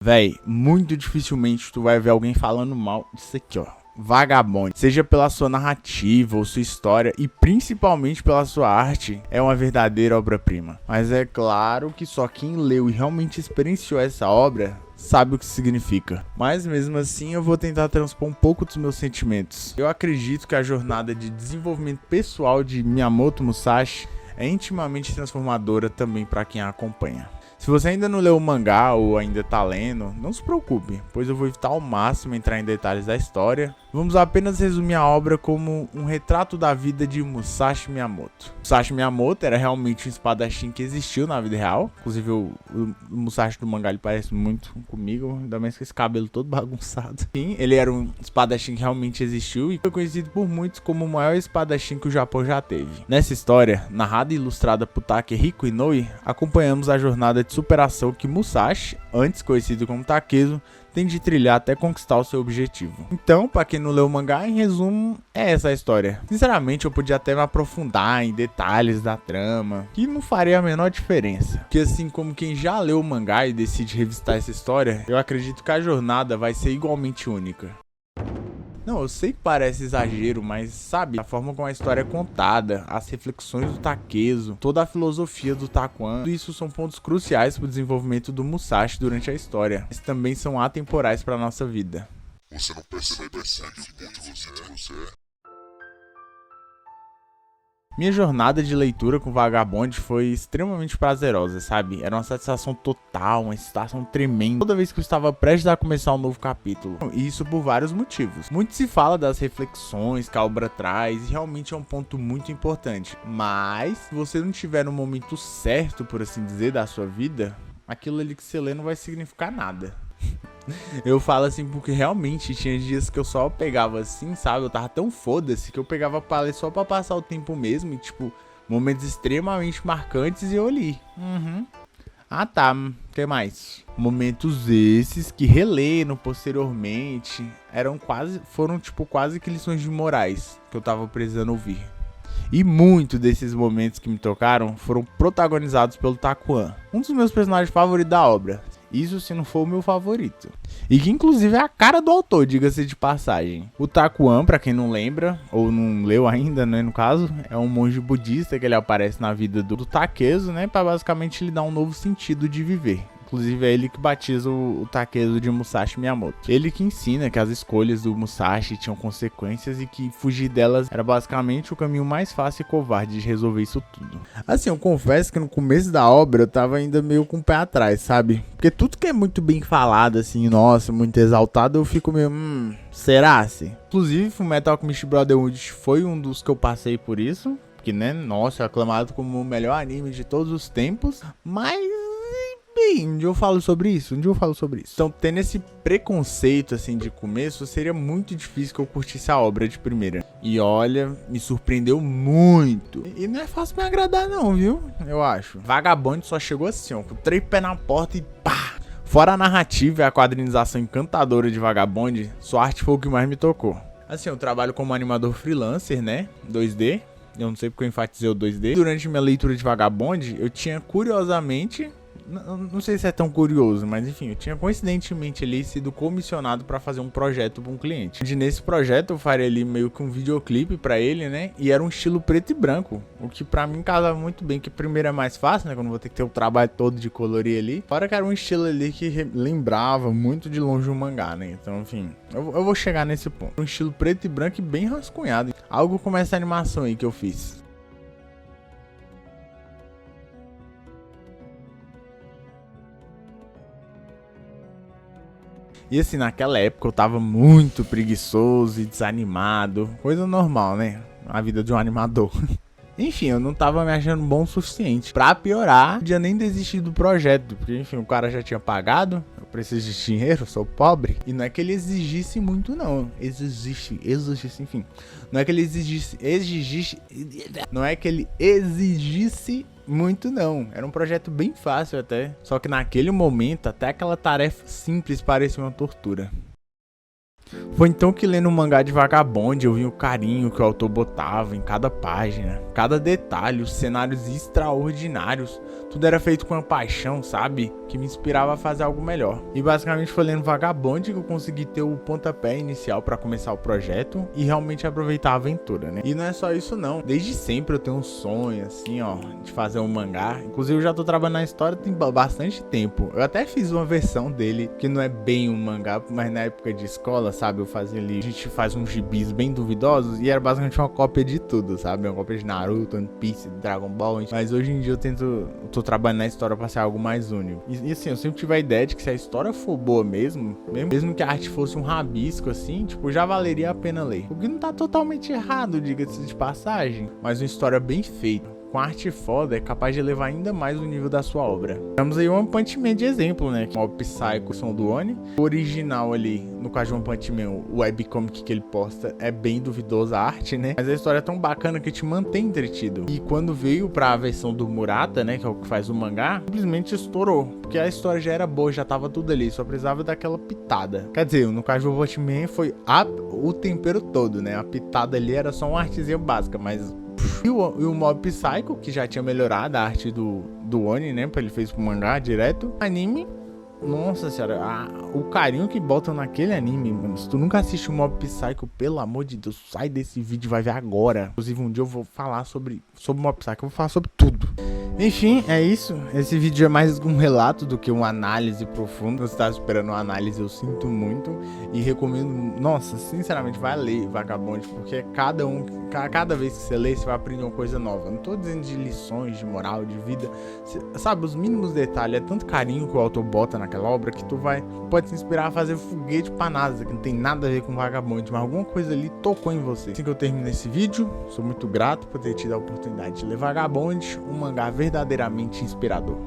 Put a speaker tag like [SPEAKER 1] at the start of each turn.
[SPEAKER 1] Véi, muito dificilmente tu vai ver alguém falando mal disso aqui, ó. Vagabond, seja pela sua narrativa ou sua história e principalmente pela sua arte, é uma verdadeira obra-prima. Mas é claro que só quem leu e realmente experienciou essa obra sabe o que significa. Mas mesmo assim eu vou tentar transpor um pouco dos meus sentimentos. Eu acredito que a jornada de desenvolvimento pessoal de Miyamoto Musashi é intimamente transformadora também para quem a acompanha. Se você ainda não leu o mangá ou ainda tá lendo, não se preocupe, pois eu vou evitar ao máximo entrar em detalhes da história. Vamos apenas resumir a obra como um retrato da vida de Musashi Miyamoto. Musashi Miyamoto era realmente um espadachim que existiu na vida real. Inclusive o Musashi do mangá ele parece muito comigo, ainda mais com esse cabelo todo bagunçado. Sim, ele era um espadachim que realmente existiu e foi conhecido por muitos como o maior espadachim que o Japão já teve. Nessa história, narrada e ilustrada por Takehiko Inoue, acompanhamos a jornada de superação que Musashi, antes conhecido como Takezo, tem de trilhar até conquistar o seu objetivo. Então, pra quem não leu o mangá, em resumo, é essa a história. Sinceramente, eu podia até me aprofundar em detalhes da trama, que não faria a menor diferença. Porque assim como quem já leu o mangá e decide revisitar essa história, eu acredito que a jornada vai ser igualmente única. Não, eu sei que parece exagero, mas sabe, a forma como a história é contada, as reflexões do Takezo, toda a filosofia do Takuan, tudo isso são pontos cruciais para o desenvolvimento do Musashi durante a história, mas também são atemporais para a nossa vida.
[SPEAKER 2] Você não percebe o quanto você é.
[SPEAKER 1] Minha jornada de leitura com Vagabond foi extremamente prazerosa, sabe? Era uma satisfação total, uma excitação tremenda toda vez que eu estava prestes a começar um novo capítulo. E isso por vários motivos. Muito se fala das reflexões que a obra traz e realmente é um ponto muito importante. Mas, se você não tiver no momento certo, por assim dizer, da sua vida, aquilo ali que você lê não vai significar nada. Eu falo assim porque realmente tinha dias que eu só pegava assim, sabe? Eu tava tão foda-se que eu pegava pra ler só pra passar o tempo mesmo. E tipo, momentos extremamente marcantes e eu li. Ah tá, que mais? Momentos esses que relendo posteriormente foram quase que lições de morais que eu tava precisando ouvir. E muitos desses momentos que me tocaram foram protagonizados pelo Takuan, um dos meus personagens favoritos da obra. Isso se não for o meu favorito. E que inclusive é a cara do autor, diga-se de passagem. O Takuan, pra quem não lembra, ou não leu ainda, né, no caso, é um monge budista que ele aparece na vida do Takezo, né, pra basicamente lhe dar um novo sentido de viver. Inclusive é ele que batiza o Takezo de Musashi Miyamoto. Ele que ensina que as escolhas do Musashi tinham consequências e que fugir delas era basicamente o caminho mais fácil e covarde de resolver isso tudo. Assim, eu confesso que no começo da obra eu tava ainda meio com o pé atrás, sabe? Porque tudo que é muito bem falado, assim, nossa, muito exaltado, eu fico meio, será assim? Inclusive, Fullmetal Alchemist Brotherhood foi um dos que eu passei por isso. Porque, né, nossa, é aclamado como o melhor anime de todos os tempos, mas... um dia eu falo sobre isso, Então, tendo esse preconceito, assim, de começo, seria muito difícil que eu curtisse a obra de primeira. E olha, me surpreendeu muito. E não é fácil me agradar não, viu? Eu acho. Vagabond só chegou assim, ó, com 3 pés na porta e pá! Fora a narrativa e a quadrinização encantadora de Vagabond, sua arte foi o que mais me tocou. Assim, eu trabalho como animador freelancer, né? 2D. Eu não sei porque eu enfatizei o 2D. Durante minha leitura de Vagabond, eu tinha curiosamente... Não sei se é tão curioso, mas enfim, eu tinha coincidentemente ali sido comissionado para fazer um projeto para um cliente. E nesse projeto eu faria ali meio que um videoclipe para ele, né? E era um estilo preto e branco, o que para mim casava muito bem, que primeiro é mais fácil, né? Quando eu vou ter que ter o trabalho todo de colorir ali. Fora que era um estilo ali que lembrava muito de longe o mangá, né? Então, enfim, eu vou chegar nesse ponto. Um estilo preto e branco e bem rascunhado. Algo como essa animação aí que eu fiz. E assim, naquela época eu tava muito preguiçoso e desanimado. Coisa normal, né? A vida de um animador. Enfim, eu não tava me achando bom o suficiente. Pra piorar, não podia nem desistir do projeto. Porque, enfim, o cara já tinha pagado. Eu preciso de dinheiro, eu sou pobre. E não é que ele exigisse muito, não. Exigisse, enfim. Não é que ele exigisse muito, não. Era um projeto bem fácil até. Só que naquele momento, até aquela tarefa simples parecia uma tortura. Foi então que lendo o mangá de Vagabond eu vi o carinho que o autor botava em cada página, cada detalhe, os cenários extraordinários, tudo era feito com uma paixão, sabe? Que me inspirava a fazer algo melhor. E basicamente foi lendo Vagabond que eu consegui ter o pontapé inicial pra começar o projeto e realmente aproveitar a aventura, né? E não é só isso não, desde sempre eu tenho um sonho assim, ó, de fazer um mangá. Inclusive eu já tô trabalhando na história tem bastante tempo. Eu até fiz uma versão dele que não é bem um mangá, mas na época de escola, sabe? Eu fazia ali, a gente faz uns gibis bem duvidosos e era basicamente uma cópia de tudo, sabe? Uma cópia de Naruto, One Piece, Dragon Ball. Mas hoje em dia eu tô trabalhando na história pra ser algo mais único. E assim, eu sempre tive a ideia de que se a história for boa mesmo que a arte fosse um rabisco assim, tipo, já valeria a pena ler. O que não tá totalmente errado, diga-se de passagem, mas uma história bem feita, com arte foda, é capaz de elevar ainda mais o nível da sua obra. Temos aí One Punch Man de exemplo, né? Mob Psycho, som do Oni. O original ali, no caso de One Punch Man, o webcomic que ele posta é bem duvidosa a arte, né? Mas a história é tão bacana que te mantém entretido. E quando veio pra versão do Murata, né? Que é o que faz o mangá, simplesmente estourou. Porque a história já era boa, já tava tudo ali, só precisava daquela pitada. Quer dizer, no caso do One Punch Man foi o tempero todo, né? A pitada ali era só uma artezinha básica, mas... E o Mob Psycho, que já tinha melhorado a arte do Oni, né? Ele fez pro mangá direto. Anime, nossa senhora, o carinho que botam naquele anime, mano. Se tu nunca assistiu o Mob Psycho, pelo amor de Deus, sai desse vídeo e vai ver agora. Inclusive um dia eu vou falar sobre o Mob Psycho, eu vou falar sobre tudo. Enfim, é isso. Esse vídeo é mais um relato do que uma análise profunda. Se você tá esperando uma análise, eu sinto muito. E recomendo, nossa, sinceramente, vai ler Vagabond, porque cada vez que você lê, você vai aprender uma coisa nova. Não tô dizendo de lições, de moral, de vida. Sabe, os mínimos detalhes, é tanto carinho que o autor bota naquela obra que tu pode se inspirar a fazer foguete pra NASA, que não tem nada a ver com Vagabond, mas alguma coisa ali tocou em você. Assim que eu termino esse vídeo, sou muito grato por ter tido a oportunidade de ler Vagabond, um mangá verdadeiramente inspirador.